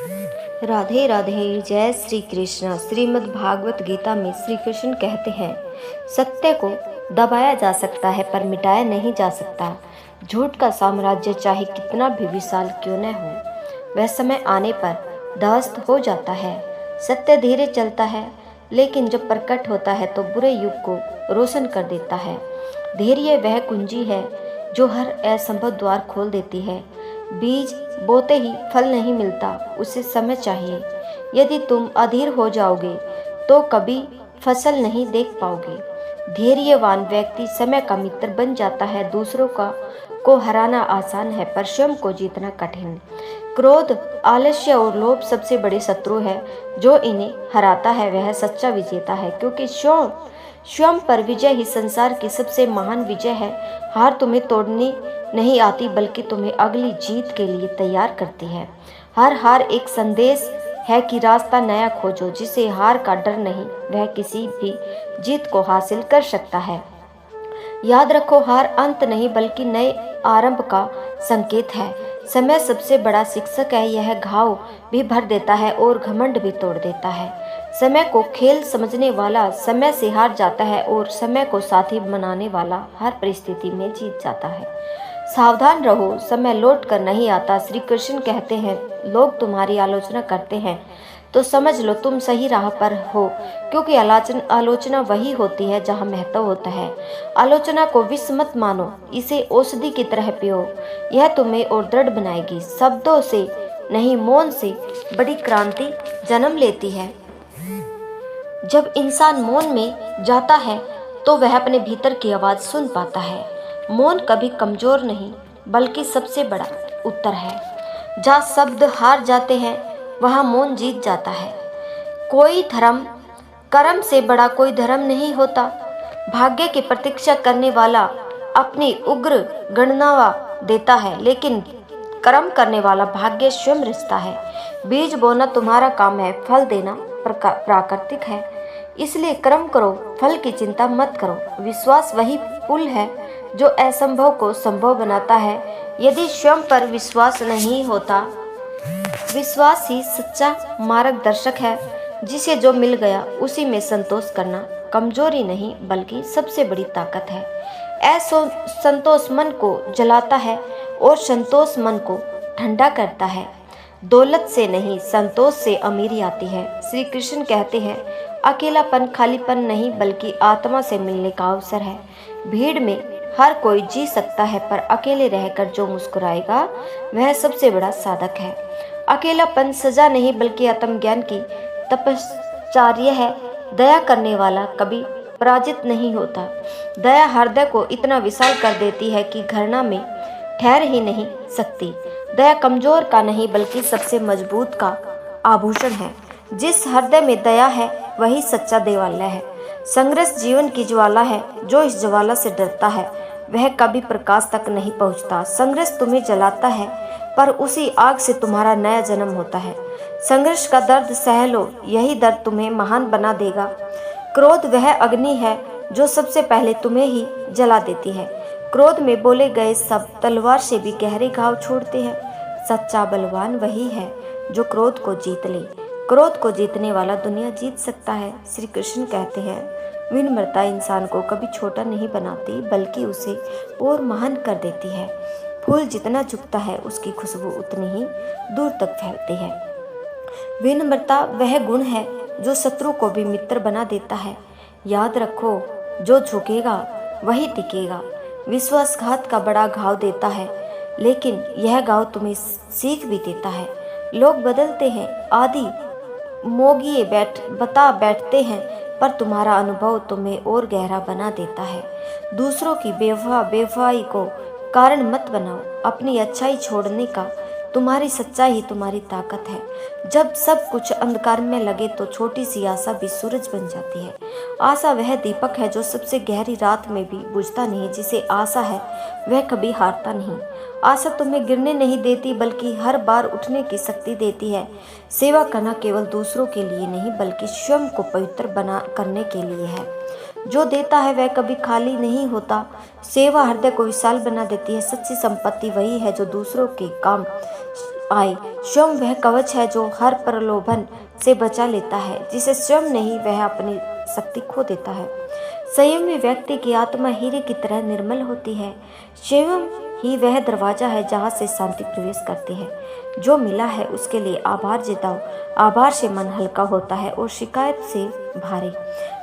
राधे राधे। जय श्री कृष्ण। श्रीमद् भागवत गीता में श्री कृष्ण कहते हैं, सत्य को दबाया जा सकता है पर मिटाया नहीं जा सकता। झूठ का साम्राज्य चाहे कितना भी विशाल क्यों न हो, वह समय आने पर ध्वस्त हो जाता है। सत्य धीरे चलता है, लेकिन जब प्रकट होता है तो बुरे युग को रोशन कर देता है। धैर्य वह कुंजी है जो हर असंभव द्वार खोल देती है। बीज बोते ही फल नहीं मिलता, उसे समय चाहिए। यदि तुम अधीर हो जाओगे तो कभी फसल नहीं देख पाओगे। धैर्यवान व्यक्ति समय का मित्र बन जाता है। दूसरों को हराना आसान है पर स्वयं को जीतना कठिन। क्रोध, आलस्य और लोभ सबसे बड़े शत्रु है। जो इन्हें हराता है वह सच्चा विजेता है, क्योंकि स्वयं पर विजय ही संसार की सबसे महान विजय है। हार तुम्हें तोड़नी नहीं आती बल्कि तुम्हें अगली जीत के लिए तैयार करती है। हर हार एक संदेश है कि रास्ता नया खोजो। जिसे हार का डर नहीं, वह किसी भी जीत को हासिल कर सकता है। याद रखो, हार अंत नहीं बल्कि नए आरंभ का संकेत है। समय सबसे बड़ा शिक्षक है। यह घाव भी भर देता है और घमंड भी तोड़ देता है। समय को खेल समझने वाला समय से हार जाता है और समय को साथी बनाने वाला हर परिस्थिति में जीत जाता है। सावधान रहो, समय लौट कर नहीं आता। श्री कृष्ण कहते हैं, लोग तुम्हारी आलोचना करते हैं तो समझ लो तुम सही राह पर हो, क्योंकि आलोचना वही होती है जहाँ महत्व होता है। आलोचना को विष मत मानो, इसे औषधि की तरह पियो। यह तुम्हें और दृढ़ बनाएगी। शब्दों से नहीं, मौन से बड़ी क्रांति जन्म लेती है। जब इंसान मौन में जाता है तो वह अपने भीतर की आवाज़ सुन पाता है। मौन कभी कमजोर नहीं बल्कि सबसे बड़ा उत्तर है। जहाँ शब्द हार जाते हैं वहाँ मौन जीत जाता है। कोई धर्म कर्म से बड़ा कोई धर्म नहीं होता। भाग्य की प्रतीक्षा करने वाला अपनी उग्र गणना देता है, लेकिन कर्म करने वाला भाग्य स्वयं रिश्ता है। बीज बोना तुम्हारा काम है, फल देना प्राकृतिक है। इसलिए कर्म करो, फल की चिंता मत करो। विश्वास वही पुल है जो असंभव को संभव बनाता है। यदि स्वयं पर विश्वास नहीं होता, विश्वास ही सच्चा मार्गदर्शक है। जिसे जो मिल गया उसी में संतोष करना कमजोरी नहीं बल्कि सबसे बड़ी ताकत है। संतोष मन को जलाता है और संतोष मन को ठंडा करता है। दौलत से नहीं, संतोष से अमीरी आती है। श्री कृष्ण कहते हैं, अकेलापन खालीपन नहीं बल्कि आत्मा से मिलने का अवसर है। भीड़ में हर कोई जी सकता है पर अकेले रहकर जो मुस्कुराएगा वह सबसे बड़ा साधक है। अकेलापन सजा नहीं बल्कि आत्मज्ञान की तपश्चर्या है। दया करने वाला कभी पराजित नहीं होता। दया हृदय को इतना विशाल कर देती है कि घृणा में ठहर ही नहीं सकती। दया कमजोर का नहीं बल्कि सबसे मजबूत का आभूषण है। जिस हृदय में दया है वही सच्चा देवालय है। संघर्ष जीवन की ज्वाला है। जो इस ज्वाला से डरता है वह कभी प्रकाश तक नहीं पहुंचता। संघर्ष तुम्हें जलाता है पर उसी आग से तुम्हारा नया जन्म होता है। संघर्ष का दर्द सह लो, यही दर्द तुम्हें महान बना देगा। क्रोध वह अग्नि है जो सबसे पहले तुम्हें ही जला देती है। क्रोध में बोले गए शब्द तलवार से भी गहरे घाव छोड़ते हैं। सच्चा बलवान वही है जो क्रोध को जीत ले। क्रोध को जीतने वाला दुनिया जीत सकता है। श्री कृष्ण कहते हैं, विनम्रता इंसान को कभी छोटा नहीं बनाती बल्कि उसे और महान कर देती है। फूल जितना झुकता है उसकी खुशबू उतनी ही दूर तक फैलती है। विनम्रता वह गुण है जो शत्रु को भी मित्र बना देता है। याद रखो, जो झुकेगा वही टिकेगा। विश्वासघात का बड़ा घाव देता है, लेकिन यह घाव तुम्हें सीख भी देता है। लोग बदलते हैं, आदि मोगिए बता बैठते हैं, पर तुम्हारा अनुभव तुम्हें और गहरा बना देता है। दूसरों की बेवफाई को कारण मत बनाओ। अपनी अच्छाई छोड़ने का तुम्हारी सच्चाई ही तुम्हारी ताकत है। जब सब कुछ अंधकार में लगे तो छोटी सी आशा भी सूरज बन जाती है। आशा वह दीपक है जो सबसे गहरी रात में भी बुझता नहीं। जिसे आशा है वह कभी हारता नहीं। आशा तुम्हें गिरने नहीं देती बल्कि हर बार उठने की शक्ति देती है। सेवा करना केवल दूसरों के लिए नहीं बल्कि स्वयं को पवित्र करने के लिए है। जो देता है वह कभी खाली नहीं होता। सेवा हृदय को विशाल बना देती है। सच्ची संपत्ति वही है जो दूसरों के काम आए। स्वयं वह कवच है जो हर प्रलोभन से बचा लेता है। जिसे स्वयं नहीं वह अपनी शक्ति खो देता है। संयमी व्यक्ति की आत्मा हीरे की तरह निर्मल होती है। स्वयं ही वह दरवाजा है जहाँ से शांति प्रवेश करती है। जो मिला है उसके लिए आभार जताओ। आभार से मन हल्का होता है और शिकायत से भारी।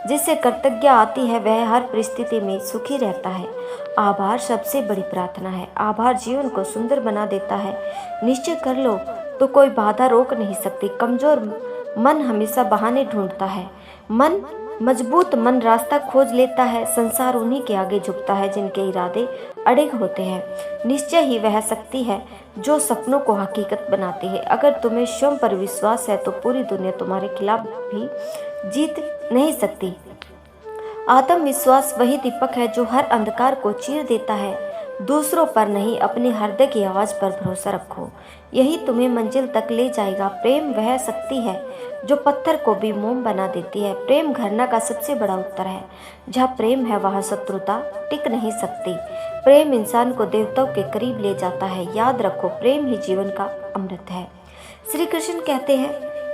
जिससे कृतज्ञता आती है वह हर परिस्थिति में सुखी रहता है। आभार सबसे बड़ी प्रार्थना है। आभार जीवन को सुंदर बना देता है। निश्चय कर लो तो कोई बाधा रोक नहीं सकती। कमजोर मन हमेशा बहाने ढूंढता है। मजबूत मन रास्ता खोज लेता है। संसार उन्हीं के आगे झुकता है जिनके इरादे अड़िग होते हैं। निश्चय ही वह शक्ति है जो सपनों को हकीकत बनाती है। अगर तुम्हें स्वयं पर विश्वास है तो पूरी दुनिया तुम्हारे खिलाफ भी जीत नहीं सकती। आत्मविश्वास वही दीपक है जो हर अंधकार को चीर देता है। दूसरों पर नहीं, अपने हृदय की आवाज पर भरोसा रखो। यही तुम्हें मंजिल तक ले जाएगा। प्रेम वह शक्ति है जो पत्थर को भी मोम बना देती है। प्रेम घृणा का सबसे बड़ा उत्तर है। जहाँ प्रेम है वहाँ शत्रुता टिक नहीं सकती। प्रेम इंसान को देवताओं के करीब ले जाता है। याद रखो, प्रेम ही जीवन का अमृत है। श्री कृष्ण कहते हैं,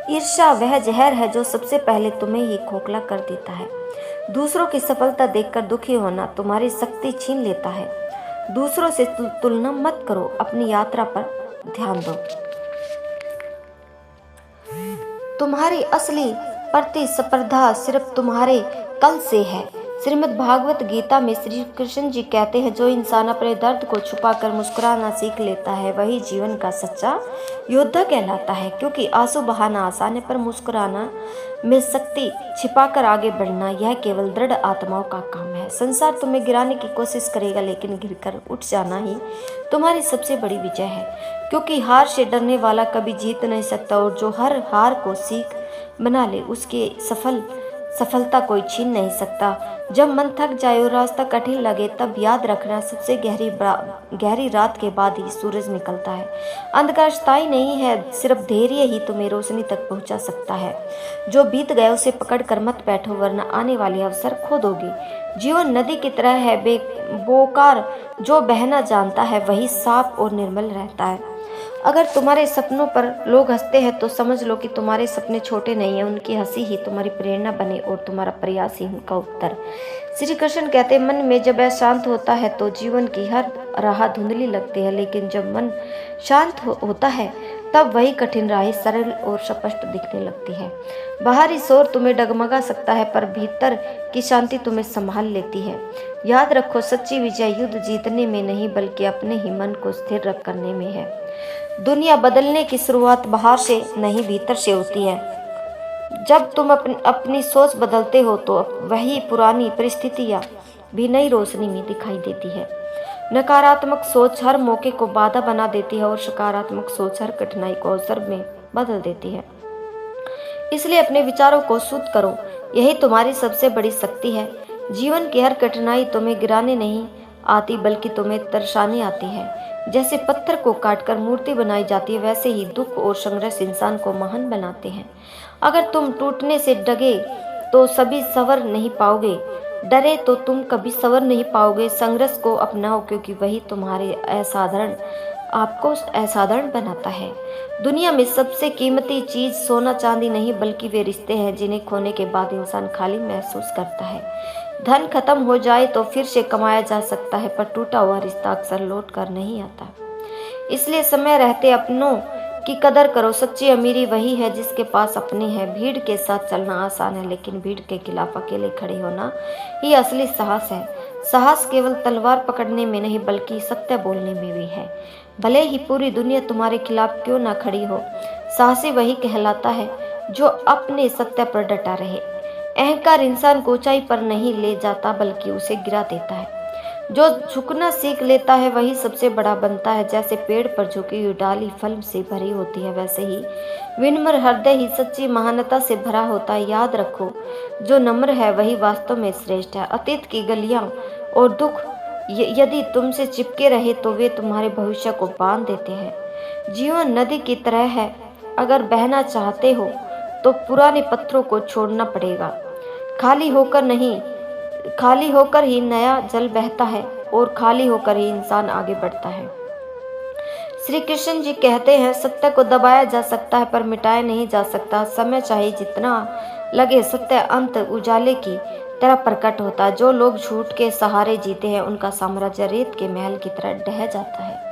ईर्ष्या वह जहर है जो सबसे पहले तुम्हें ही खोखला कर देता है। दूसरों की सफलता देखकर दुखी होना तुम्हारी शक्ति छीन लेता है। दूसरों से तुलना मत करो, अपनी यात्रा पर ध्यान दो। तुम्हारी असली प्रतिस्पर्धा सिर्फ तुम्हारे कल से है। श्रीमद् भागवत गीता में श्री कृष्ण जी कहते हैं, जो इंसान अपने दर्द को छुपाकर मुस्कुराना सीख लेता है वही जीवन का सच्चा योद्धा कहलाता है। क्योंकि आंसू बहाना आसान है पर मुस्कुराना में शक्ति छिपाकर आगे बढ़ना यह केवल दृढ़ आत्माओं का काम है। संसार तुम्हें गिराने की कोशिश करेगा लेकिन गिरकर उठ जाना ही तुम्हारी सबसे बड़ी विजय है। क्योंकि हार से डरने वाला कभी जीत नहीं सकता और जो हर हार को सीख बना ले उसकी सफलता कोई छीन नहीं सकता। जब मन थक जाए और रास्ता कठिन लगे तब याद रखना, सबसे गहरी रात के बाद ही सूरज निकलता है। अंधकार स्थायी नहीं है, सिर्फ धैर्य ही तुम्हें रोशनी तक पहुंचा सकता है। जो बीत गया उसे पकड़ कर मत बैठो वरना आने वाले अवसर खो दोगे। जीवन नदी की तरह है, बेबोकार जो बहना जानता है वही साफ और निर्मल रहता है। अगर तुम्हारे सपनों पर लोग हंसते हैं तो समझ लो कि तुम्हारे सपने छोटे नहीं हैं। उनकी हंसी ही तुम्हारी प्रेरणा बने और तुम्हारा प्रयास ही उनका उत्तर। श्री कृष्ण कहते हैं, मन में जब यह शांत होता है तो जीवन की हर राह धुंधली लगती है, लेकिन जब मन शांत होता है तब वही कठिन राह सरल और स्पष्ट दिखने लगती है। बाहरी शोर तुम्हें डगमगा सकता है पर भीतर की शांति तुम्हें संभाल लेती है। याद रखो, सच्ची विजय युद्ध जीतने में नहीं बल्कि अपने ही मन को स्थिर करने में है। दुनिया बदलने की शुरुआत बाहर से नहीं भीतर से होती है। जब तुम अपनी सोच बदलते हो तो वही पुरानी परिस्थितियां भी नई रोशनी में दिखाई देती है। नकारात्मक सोच हर मौके को बाधा बना देती है और सकारात्मक सोच हर कठिनाई को अवसर में बदल देती है। इसलिए अपने विचारों को शुद्ध करो, यही तुम्हारी सबसे बड़ी शक्ति है। जीवन की हर कठिनाई तुम्हें गिराने नहीं आती बल्कि तुम्हें तरसाने आती है। जैसे पत्थर को काटकर मूर्ति बनाई जाती है वैसे ही दुख और संघर्ष इंसान को महान बनाते हैं। अगर तुम टूटने से डगे तो सभी सवर नहीं पाओगे, डरे तो तुम कभी सवर नहीं पाओगे। संघर्ष को अपनाओ क्योंकि वही तुम्हारे आपको असाधारण बनाता है। दुनिया में सबसे कीमती चीज सोना चांदी नहीं बल्कि वे रिश्ते हैं जिन्हें खोने के बाद इंसान खाली महसूस करता है। धन खत्म हो जाए तो फिर से कमाया जा सकता है पर टूटा हुआ रिश्ता अक्सर लौट कर नहीं आता। इसलिए समय रहते अपनों की कदर करो। सच्ची अमीरी वही है जिसके पास अपने हैं। भीड़ के साथ चलना आसान है लेकिन भीड़ के खिलाफ अकेले खड़े होना ही असली साहस है। साहस केवल तलवार पकड़ने में नहीं बल्कि सत्य बोलने में भी है। भले ही पूरी दुनिया तुम्हारे खिलाफ क्यों ना खड़ी हो, साहसी वही कहलाता है जो अपने सत्य पर डटा रहे। अहंकार इंसान को ऊंचाई पर नहीं ले जाता बल्कि उसे गिरा देता है। जो झुकना सीख लेता है वही सबसे बड़ा बनता है। जैसे पेड़ पर झुकी हुई डाली फल से भरी होती है वैसे ही विनम्र हृदय ही सच्ची महानता से भरा होता है। याद रखो, जो नम्र है वही वास्तव में श्रेष्ठ है। अतीत की गलियां और दुख यदि तुमसे चिपके रहे तो वे तुम्हारे भविष्य को बांध देते हैं। जीवन नदी की तरह है, अगर बहना चाहते हो तो पुराने पत्थरों को छोड़ना पड़ेगा। खाली होकर ही नया जल बहता है और खाली होकर ही इंसान आगे बढ़ता है। श्री कृष्ण जी कहते हैं, सत्य को दबाया जा सकता है पर मिटाया नहीं जा सकता। समय चाहे जितना लगे, सत्य अंत उजाले की तरह प्रकट होता है। जो लोग झूठ के सहारे जीते हैं, उनका साम्राज्य रेत के महल की तरह ढह जाता है।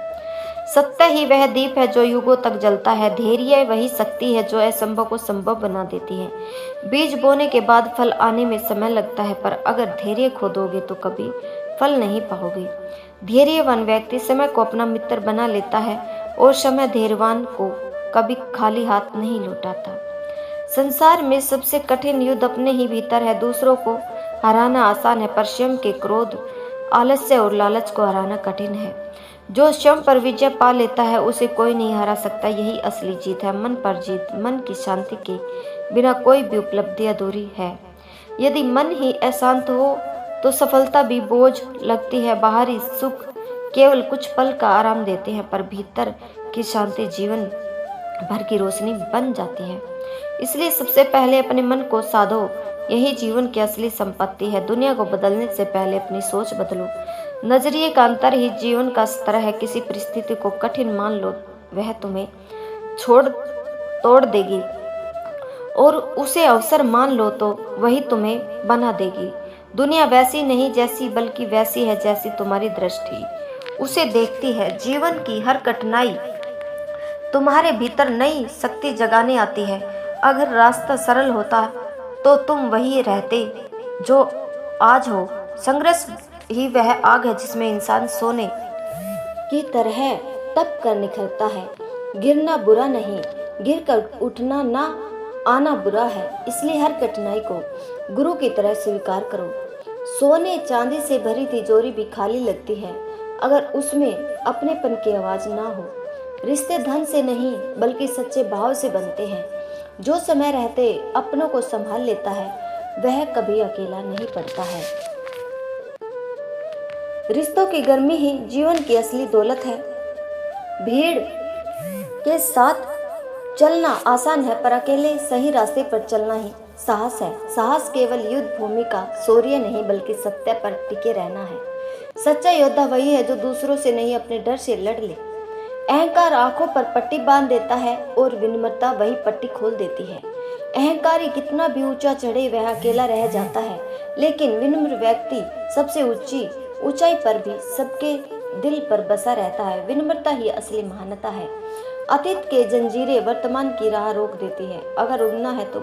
सत्य ही वह दीप है जो युगों तक जलता है। धैर्य वही शक्ति है जो असंभव को संभव बना देती है। बीज बोने के बाद फल आने में समय लगता है, पर अगर धैर्य खो दोगे तो कभी फल नहीं पाओगे। धैर्यवान व्यक्ति समय को अपना मित्र बना लेता है और समय धैर्यवान को कभी खाली हाथ नहीं लौटाता। संसार में सबसे कठिन युद्ध अपने ही भीतर है। दूसरों को हराना आसान है, पर स्वयं के क्रोध, आलस्य और लालच को हराना कठिन है। जो स्वयं पर विजय पा लेता है, उसे कोई नहीं हरा सकता। यही असली जीत है, मन पर जीत। मन की शांति के बिना कोई भी उपलब्धि अधूरी है। यदि मन ही अशांत हो तो सफलता भी बोझ लगती है। बाहरी सुख केवल कुछ पल का आराम देते हैं, पर भीतर की शांति जीवन भर की रोशनी बन जाती है। इसलिए सबसे पहले अपने मन को साधो, यही जीवन की असली संपत्ति है। दुनिया को बदलने से पहले अपनी सोच बदलो। नजरिए का अंतर ही जीवन का स्तर है। किसी परिस्थिति को कठिन मान लो, वह तुम्हें तोड़ देगी, और उसे अवसर मान लो तो वही तुम्हें बना देगी। दुनिया वैसी नहीं जैसी, बल्कि वैसी है जैसी तुम्हारी दृष्टि उसे देखती है। जीवन की हर कठिनाई तुम्हारे भीतर नई शक्ति जगाने आती है। अगर रास्ता सरल होता तो तुम वही रहते जो आज हो। संघर्ष ही वह आग है जिसमें इंसान सोने की तरह तप कर निखरता है। गिरना बुरा नहीं, गिर कर उठना ना आना बुरा है। इसलिए हर कठिनाई को गुरु की तरह स्वीकार करो। सोने चांदी से भरी तिजोरी भी खाली लगती है अगर उसमें अपनेपन की आवाज ना हो। रिश्ते धन से नहीं बल्कि सच्चे भाव से बनते हैं। जो समय रहते अपनों को संभाल लेता है, वह कभी अकेला नहीं पड़ता है। रिश्तों की गर्मी ही जीवन की असली दौलत है। भीड़ के साथ चलना आसान है, पर अकेले सही रास्ते पर चलना ही साहस है। साहस केवल युद्ध भूमि का शौर्य नहीं, बल्कि सत्य पर टिके रहना है। सच्चा योद्धा वही है जो दूसरों से नहीं, अपने डर से लड़ ले। अहंकार आंखों पर पट्टी बांध देता है और विनम्रता वही पट्टी खोल देती है। अहंकारी कितना भी ऊंचा चढ़े, वह अकेला रह जाता है, लेकिन विनम्र व्यक्ति सबसे ऊंचाई पर भी सबके दिल पर बसा रहता है। विनम्रता ही असली महानता है। अतीत के जंजीरें वर्तमान की राह रोक देती है। अगर उड़ना है तो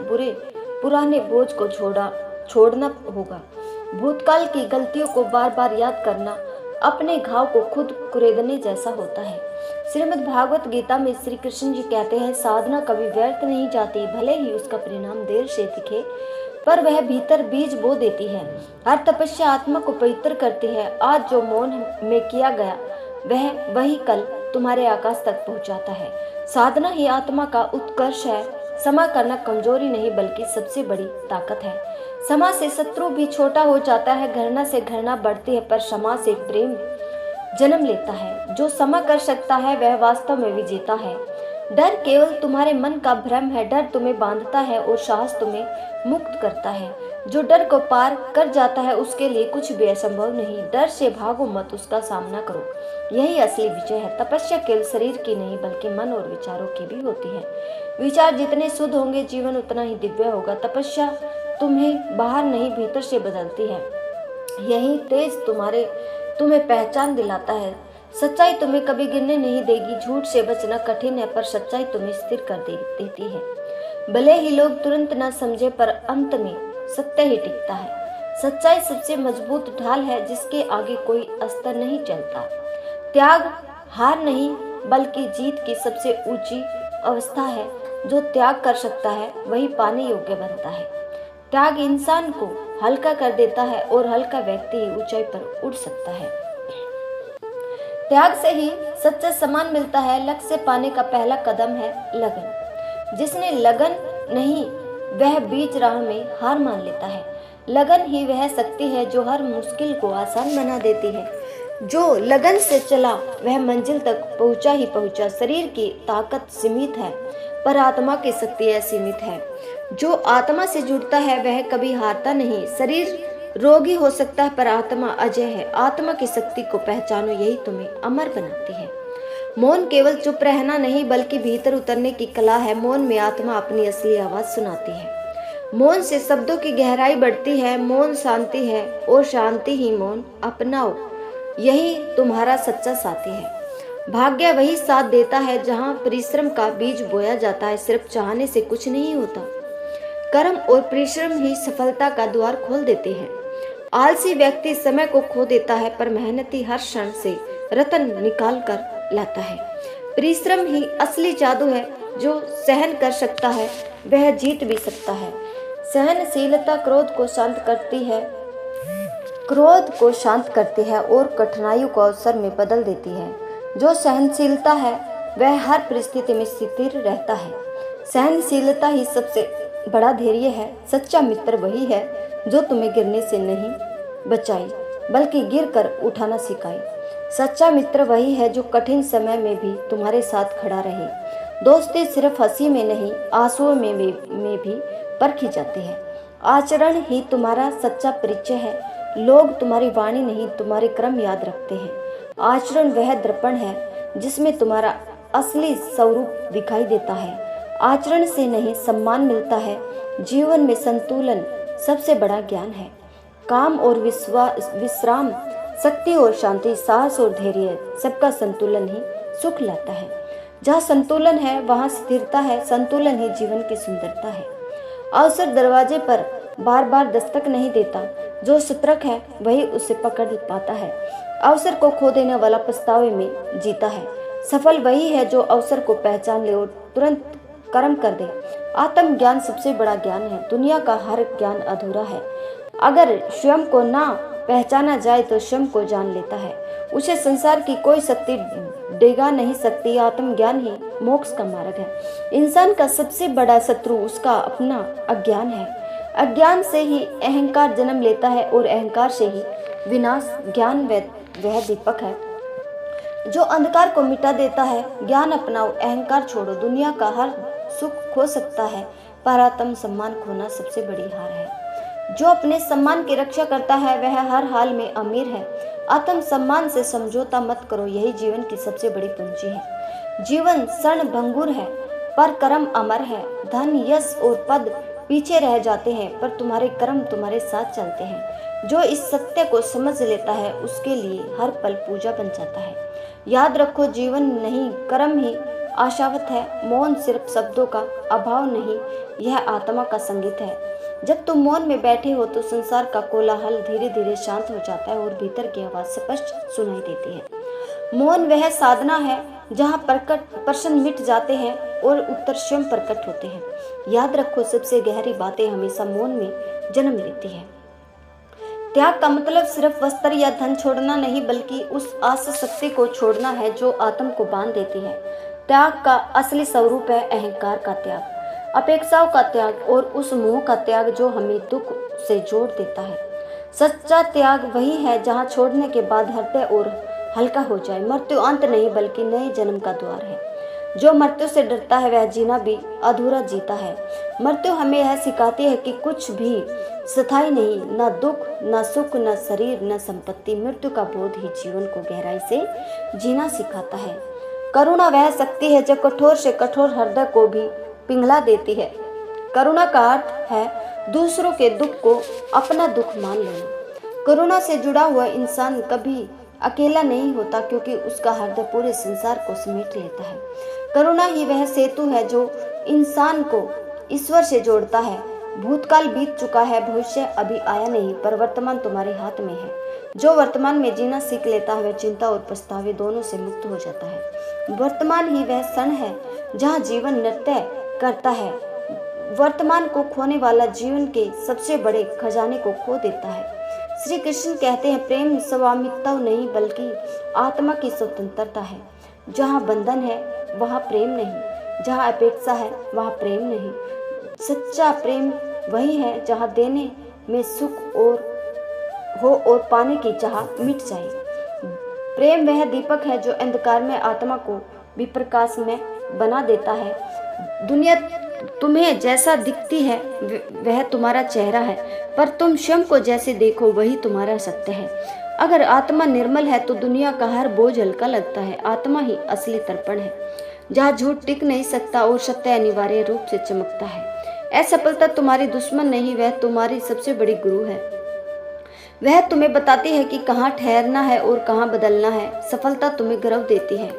पुराने बोझ को छोड़ना होगा। भूतकाल की गलतियों को बार बार याद करना अपने घाव को खुद कुरेदने जैसा होता है। श्रीमद् भागवत गीता में श्री कृष्ण जी कहते हैं, साधना कभी व्यर्थ नहीं जाती। भले ही उसका परिणाम देर से दिखे, पर वह भीतर बीज बो देती है। हर तपस्या आत्मा को पवित्र करती है। आज जो मौन में किया गया, वही कल तुम्हारे आकाश तक पहुंचाता है। साधना ही आत्मा का उत्कर्ष है। क्षमा करना कमजोरी नहीं, बल्कि सबसे बड़ी ताकत है। क्षमा से शत्रु भी छोटा हो जाता है। घृणा से घृणा बढ़ती है, पर क्षमा से प्रेम जन्म लेता है। जो क्षमा कर सकता है, वह वास्तव में विजेता है। डर केवल तुम्हारे मन का भ्रम है। डर तुम्हें बांधता है और साहस तुम्हें मुक्त करता है। जो डर को पार कर जाता है, उसके लिए कुछ भी असंभव नहीं। डर से भागो मत, उसका सामना करो। यही असली विजय है। तपस्या केवल शरीर की नहीं, बल्कि मन और विचारों की भी होती है। विचार जितने शुद्ध होंगे, जीवन उतना ही दिव्य होगा। तपस्या तुम्हें बाहर नहीं, भीतर से बदलती है। यही तेज तुम्हें पहचान दिलाता है। सच्चाई तुम्हें कभी गिरने नहीं देगी। झूठ से बचना कठिन है, पर सच्चाई तुम्हें स्थिर कर देती है। भले ही लोग तुरंत न समझे, पर अंत में सत्य ही टिकता है। सच्चाई सबसे मजबूत ढाल है, जिसके आगे कोई अस्त्र नहीं चलता। त्याग हार नहीं, बल्कि जीत की सबसे ऊंची अवस्था है। जो त्याग कर सकता है, वही पाने योग्य बनता है। त्याग इंसान को हल्का कर देता है, और हल्का व्यक्ति ही ऊंचाई पर उड़ सकता है। त्याग से ही सच्चा सम्मान मिलता है। लक्ष्य पाने का पहला कदम है लगन। जिसने लगन नहीं, वह बीच राह में हार मान लेता है। लगन ही वह शक्ति है जो हर मुश्किल को आसान बना देती है। जो लगन से चला, वह मंजिल तक पहुंचा ही पहुंचा। शरीर की ताकत सीमित है, पर आत्मा की शक्ति असीमित है। जो आत्मा से जुड़ता है, वह कभी हारता नहीं। शरीर रोगी हो सकता है, पर आत्मा अजय है। आत्मा की शक्ति को पहचानो, यही तुम्हें अमर बनाती है। मौन केवल चुप रहना नहीं बल्कि भीतर उतरने की कला है। मौन में आत्मा अपनी असली आवाज सुनाती है। मौन से शब्दों की गहराई बढ़ती है। मौन शांति है और शांति ही मौन। अपनाओ, यही तुम्हारा सच्चा साथी है। भाग्य वही साथ देता है जहाँ परिश्रम का बीज बोया जाता है। सिर्फ चाहने से कुछ नहीं होता। कर्म और परिश्रम ही सफलता का द्वार खोल देते हैं। आलसी व्यक्ति समय को खो देता है, पर मेहनती हर क्षण से रतन निकाल कर लाता है। परिश्रम ही असली जादू है। जो सहन कर सकता है वह जीत भी सकता है। सहनशीलता क्रोध को शांत करती है और कठिनाइयों को अवसर में बदल देती है। जो सहनशीलता है वह हर परिस्थिति में स्थिर रहता है। सहनशीलता ही सबसे बड़ा धैर्य है। सच्चा मित्र वही है जो तुम्हें गिरने से नहीं बचाई बल्कि गिरकर उठाना सिखाए। सच्चा मित्र वही है जो कठिन समय में भी तुम्हारे साथ खड़ा रहे। दोस्ती सिर्फ हंसी में नहीं, आंसुओं में भी परखी जाती है। आचरण ही तुम्हारा सच्चा परिचय है। लोग तुम्हारी वाणी नहीं, तुम्हारे कर्म याद रखते हैं। आचरण वह दर्पण है जिसमें तुम्हारा असली स्वरूप दिखाई देता है। आचरण से नहीं सम्मान मिलता है। जीवन में संतुलन सबसे बड़ा ज्ञान है। काम और विश्राम, शक्ति और शांति, साहस और धैर्य, सबका संतुलन ही सुख लाता है। जहाँ संतुलन है वहाँ स्थिरता है। संतुलन ही जीवन की सुंदरता है। अवसर दरवाजे पर बार बार दस्तक नहीं देता। जो सतर्क है वही उसे पकड़ पाता है। अवसर को खो देने वाला पछतावे में जीता है। सफल वही है जो अवसर को पहचान ले और तुरंत कर्म कर दे। आत्म ज्ञान सबसे बड़ा ज्ञान है। दुनिया का हर ज्ञान अधूरा है। अगर स्वयं को ना पहचाना जाए तो स्वयं को जान लेता है। उसे संसार की कोई शक्ति डिगा नहीं सकती। आत्मज्ञान ही मोक्ष का मार्ग है। इंसान का सबसे बड़ा शत्रु उसका अपना अज्ञान है। अज्ञान से ही अहंकार जन्म लेता है और अहंकार से ही विनाश। ज्ञान वह दीपक है जो अंधकार को मिटा देता है। ज्ञान अपनाओ, अहंकार छोड़ो। दुनिया का हर सुख खो सकता है, पर आत्म सम्मान खोना सबसे बड़ी हार है। जो अपने सम्मान की रक्षा करता है वह हर हाल में अमीर है। आत्म सम्मान से समझौता मत करो, यही जीवन की सबसे बड़ी पूंजी है। जीवन क्षण भंगुर है पर कर्म अमर है। धन, यश और पद पीछे रह जाते हैं पर तुम्हारे कर्म तुम्हारे साथ चलते हैं। जो इस सत्य को समझ लेता है उसके लिए हर पल पूजा बन जाता है। याद रखो, जीवन नहीं कर्म ही आशावत है। मौन सिर्फ शब्दों का अभाव नहीं, यह आत्मा का संगीत है। जब तुम मौन में बैठे हो तो संसार का कोलाहल धीरे धीरे शांत हो जाता है और भीतर की आवाज स्पष्ट सुनाई देती है। मौन वह साधना है जहाँ प्रश्न मिट जाते हैं और उत्तर स्वयं प्रकट होते हैं। याद रखो, सबसे गहरी बातें हमेशा मौन में जन्म लेती है। त्याग का मतलब सिर्फ वस्त्र या धन छोड़ना नहीं बल्कि उस आस शक्ति को छोड़ना है जो आत्म को बांध देती है। त्याग का असली स्वरूप है अहंकार का त्याग, अपेक्षाओं का त्याग और उस मोह का त्याग जो हमें दुख से जोड़ देता है। सच्चा त्याग वही है जहाँ छोड़ने के बाद हृदय और हल्का हो जाए। मृत्यु अंत नहीं बल्कि नए जन्म का द्वार है। जो मृत्यु से डरता है वह जीना भी अधूरा जीता है। मृत्यु हमें यह सिखाती है कि कुछ भी स्थायी नहीं, न दुख, न सुख, न शरीर, न संपत्ति। मृत्यु का बोध ही जीवन को गहराई से जीना सिखाता है। करुणा वह शक्ति है जो कठोर से कठोर हृदय को भी पिघला देती है। करुणा का अर्थ है दूसरों के दुख को अपना दुख मान लेना। करुणा से जुड़ा हुआ इंसान कभी अकेला नहीं होता क्योंकि उसका हृदय पूरे संसार को समेट लेता है। करुणा ही वह सेतु है जो इंसान को ईश्वर से जोड़ता है। भूतकाल बीत चुका है, भविष्य अभी आया नहीं, पर वर्तमान तुम्हारे हाथ में है। जो वर्तमान में जीना सीख लेता है वह चिंता और पछतावे दोनों से मुक्त हो जाता है। वर्तमान ही वह क्षण है जहाँ जीवन नृत्य करता है। वर्तमान को खोने वाला जीवन के सबसे बड़े खजाने को खो देता है। श्री कृष्ण कहते हैं, प्रेम स्वामित्व नहीं बल्कि आत्मा की स्वतंत्रता है। जहाँ बंधन है वहाँ प्रेम नहीं, जहाँ अपेक्षा है वहाँ प्रेम नहीं। सच्चा प्रेम वही है जहाँ देने में सुख और पाने की चाह मिट जाए। प्रेम वह दीपक है जो अंधकार में आत्मा को भी प्रकाश में बना देता है। दुनिया तुम्हें जैसा दिखती है वह तुम्हारा चेहरा है, पर तुम स्वयं को जैसे देखो वही तुम्हारा सत्य है। अगर आत्मा निर्मल है तो दुनिया का हर बोझ हल्का लगता है। आत्मा ही असली तर्पण है, जहाँ झूठ टिक नहीं सकता और सत्य अनिवार्य रूप से चमकता है। असफलता तुम्हारी दुश्मन नहीं, वह तुम्हारी सबसे बड़ी गुरु है। वह तुम्हें बताती है कि कहाँ ठहरना है और कहाँ बदलना है। सफलता तुम्हें गर्व देती है,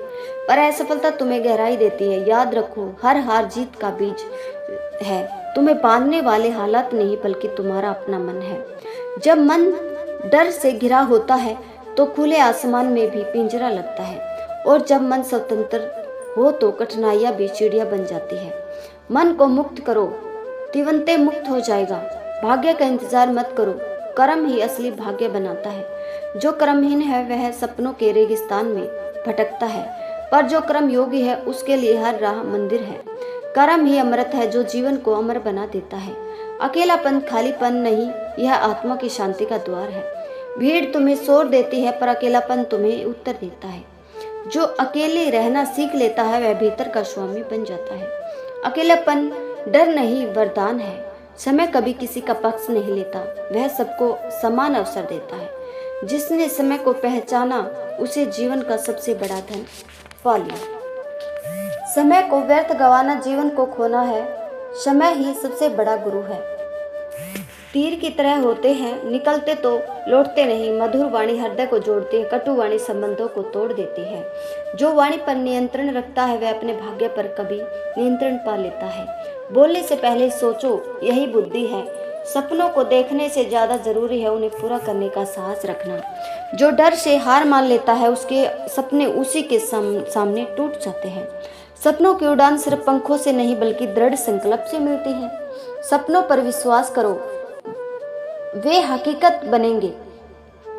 पर असफलता तुम्हें गहराई देती है। याद रखो, हर हार जीत का बीज है। तुम्हें बांधने वाले हालात नहीं, बल्कि तुम्हारा अपना मन है। जब मन डर से घिरा होता है तो खुले आसमान में भी पिंजरा लगता है, और जब मन स्वतंत्र हो तो कठिनाइयां भी चिड़िया बन जाती है। मन को मुक्त करो, तिवंते मुक्त हो जाएगा। भाग्य का इंतजार मत करो, कर्म ही असली भाग्य बनाता है। जो कर्महीन है वह सपनों के रेगिस्तान में भटकता है, पर जो कर्म योगी है उसके लिए हर राह मंदिर है। कर्म ही अमृत है जो जीवन को अमर बना देता है। अकेलापन खालीपन नहीं, यह आत्मा की शांति का द्वार है। भीड़ तुम्हें शोर देती है, पर अकेलापन तुम्हें उत्तर देता है। जो अकेले रहना सीख लेता है वह भीतर का स्वामी बन जाता है। अकेलापन डर नहीं, वरदान है। समय कभी किसी का पक्ष नहीं लेता, वह सबको समान अवसर देता है। जिसने समय को पहचाना उसे जीवन का सबसे बड़ा धन पा लिया। समय को व्यर्थ गंवाना जीवन को खोना है। समय ही सबसे बड़ा गुरु है। तीर की तरह होते हैं, निकलते तो लौटते नहीं। मधुर वाणी हृदय को जोड़ती है, कटु वाणी संबंधों को तोड़ देती है। जो वाणी पर नियंत्रण रखता है वह अपने भाग्य पर कभी नियंत्रण पा लेता है। बोलने से पहले सोचो, यही बुद्धि है। सपनों को देखने से ज्यादा जरूरी है उन्हें पूरा करने का साहस रखना। जो डर से हार मान लेता है उसके सपने उसी के सामने टूट जाते हैं। सपनों की उड़ान सिर्फ पंखों से नहीं, बल्कि दृढ़ संकल्प से मिलती है। सपनों पर विश्वास करो, वे हकीकत बनेंगे।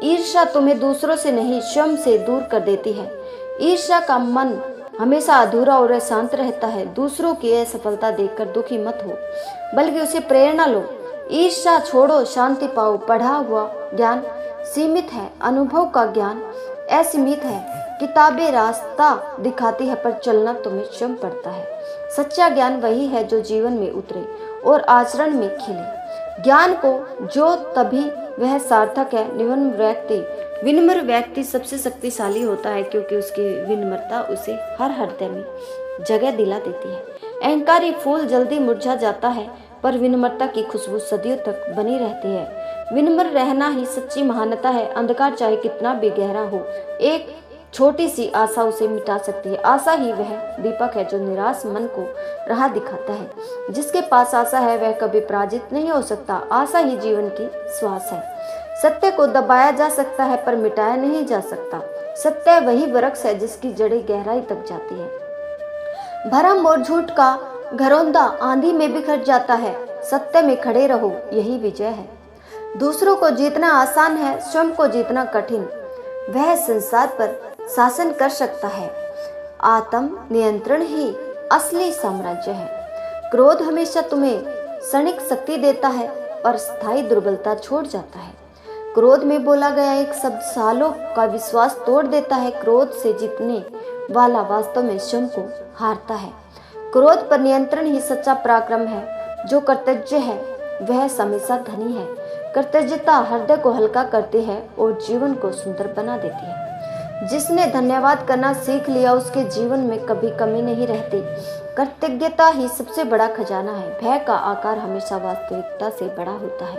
ईर्ष्या तुम्हें दूसरों से नहीं, स्वयं से दूर कर देती है। ईर्ष्या का मन हमेशा अधूरा और अशांत रहता है। दूसरों की असफलता देखकर दुखी मत हो, बल्कि उसे प्रेरणा लो। ईर्ष्या छोड़ो, शांति पाओ। पढ़ा हुआ ज्ञान सीमित है, अनुभव का ज्ञान असीमित है। किताबें रास्ता दिखाती है, पर चलना तुम्हें स्वयं पड़ता है। सच्चा ज्ञान वही है जो जीवन में उतरे और आचरण में खिले। ज्ञान को जो तभी वह सार्थक है। विनम्र व्यक्ति सबसे शक्तिशाली होता है, क्योंकि उसकी विनम्रता उसे हर हृदय में जगह दिला देती है। अहंकारी फूल जल्दी मुरझा जाता है, पर विनम्रता की खुशबू सदियों तक बनी रहती है। विनम्र रहना ही सच्ची महानता है। अंधकार चाहे कितना भी गहरा हो, एक छोटी सी आशा उसे मिटा सकती है। आशा ही वह दीपक है जो निराश मन को राह दिखाता है। जिसके पास आशा है वह कभी पराजित नहीं हो सकता। आशा ही जीवन की श्वास है। सत्य को दबाया जा सकता है, पर मिटाया नहीं जा सकता। सत्य वही वृक्ष है जिसकी जड़ें गहराई तक जाती है। भरम और झूठ का घरौंदा आंधी में बिखर जाता है। सत्य में खड़े रहो, यही विजय है। दूसरों को जीतना आसान है, स्वयं को जीतना कठिन। वह संसार पर शासन कर सकता है। आत्म नियंत्रण ही असली साम्राज्य है। क्रोध हमेशा तुम्हें क्षणिक शक्ति देता है, पर स्थायी दुर्बलता छोड़ जाता है। क्रोध में बोला गया एक शब्द सालों का विश्वास तोड़ देता है। क्रोध से जीतने वाला वास्तव में स्वयं को हारता है। क्रोध पर नियंत्रण ही सच्चा पराक्रम है। जो कर्तव्य है वह हमेशा धनी है। कर्तव्यता हृदय को हल्का करती है और जीवन को सुंदर बना देती है। जिसने धन्यवाद करना सीख लिया उसके जीवन में कभी कमी नहीं रहती। कृतज्ञता ही सबसे बड़ा खजाना है। भय का आकार हमेशा वास्तविकता से बड़ा होता है।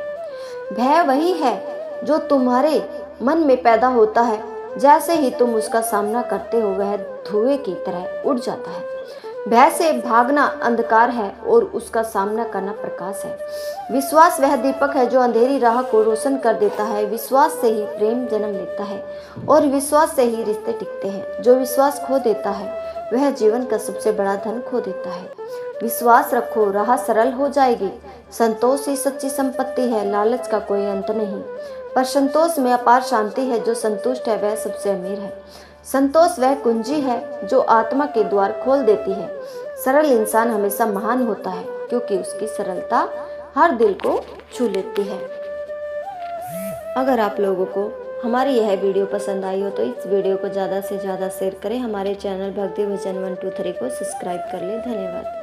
भय वही है जो तुम्हारे मन में पैदा होता है। जैसे ही तुम उसका सामना करते हो वह धुएं की तरह उड़ जाता है। भय से भागना अंधकार है और उसका सामना करना प्रकाश है। विश्वास वह दीपक है जो अंधेरी राह को रोशन कर देता है। विश्वास से ही प्रेम जन्म लेता है और विश्वास से ही रिश्ते टिकते हैं। जो विश्वास खो देता है वह जीवन का सबसे बड़ा धन खो देता है। विश्वास रखो, राह सरल हो जाएगी। संतोष ही सच्ची संपत्ति है। लालच का कोई अंत नहीं, पर संतोष में अपार शांति है। जो संतुष्ट है वह सबसे अमीर है। संतोष वह कुंजी है जो आत्मा के द्वार खोल देती है। सरल इंसान हमेशा महान होता है, क्योंकि उसकी सरलता हर दिल को छू लेती है। अगर आप लोगों को हमारी यह वीडियो पसंद आई हो तो इस वीडियो को ज़्यादा से ज़्यादा शेयर करें। हमारे चैनल भक्ति भजन 123 को सब्सक्राइब कर लें। धन्यवाद।